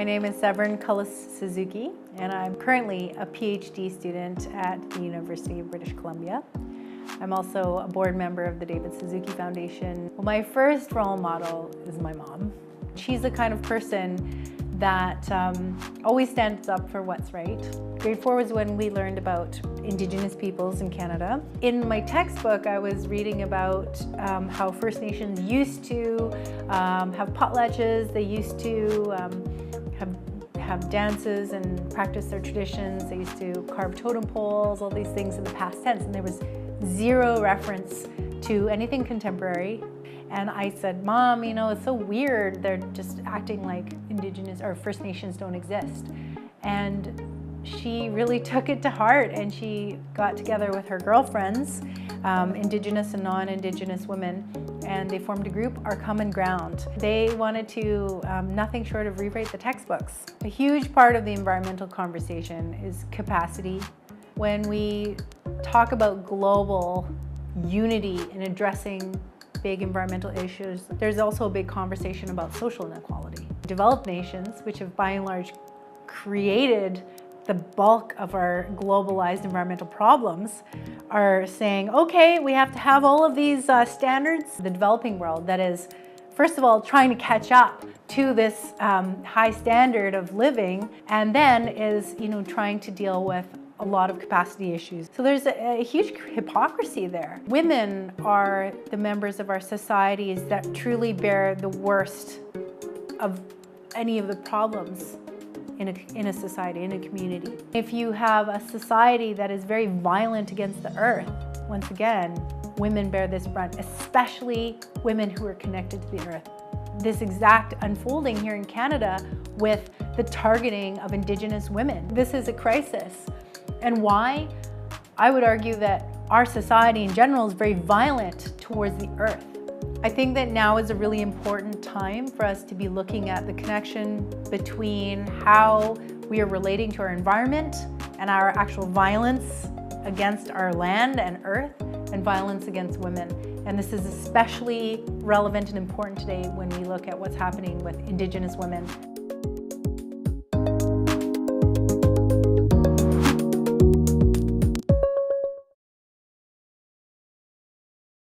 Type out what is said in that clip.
My name is Severn Cullis Suzuki, and I'm currently a PhD student at the University of British Columbia. I'm also a board member of the David Suzuki Foundation. Well, my first role model is my mom. She's the kind of person that always stands up for what's right. Grade 4 was when we learned about Indigenous peoples in Canada. In my textbook, I was reading about how First Nations used to have potlatches. They used to have dances and practice their traditions. They used to carve totem poles, all these things in the past tense, and there was zero reference to anything contemporary. And I said, Mom, you know, it's so weird. They're just acting like Indigenous or First Nations don't exist. And she really took it to heart, and she got together with her girlfriends, Indigenous and non-Indigenous women, and they formed a group, Our Common Ground. They wanted to, nothing short of rewrite the textbooks. A huge part of the environmental conversation is capacity. When we talk about global unity in addressing big environmental issues, there's also a big conversation about social inequality. Developed nations, which have by and large created the bulk of our globalized environmental problems, are saying, okay, we have to have all of these standards. The developing world that is, first of all, trying to catch up to this high standard of living, and then is, trying to deal with a lot of capacity issues. So there's a huge hypocrisy there. Women are the members of our societies that truly bear the worst of any of the problems in a society, in a community. If you have a society that is very violent against the earth, once again, women bear this brunt, especially women who are connected to the earth. This exact unfolding here in Canada with the targeting of Indigenous women. This is a crisis. And why? I would argue that our society in general is very violent towards the earth. I think that now is a really important time for us to be looking at the connection between how we are relating to our environment and our actual violence against our land and earth and violence against women. And this is especially relevant and important today when we look at what's happening with Indigenous women.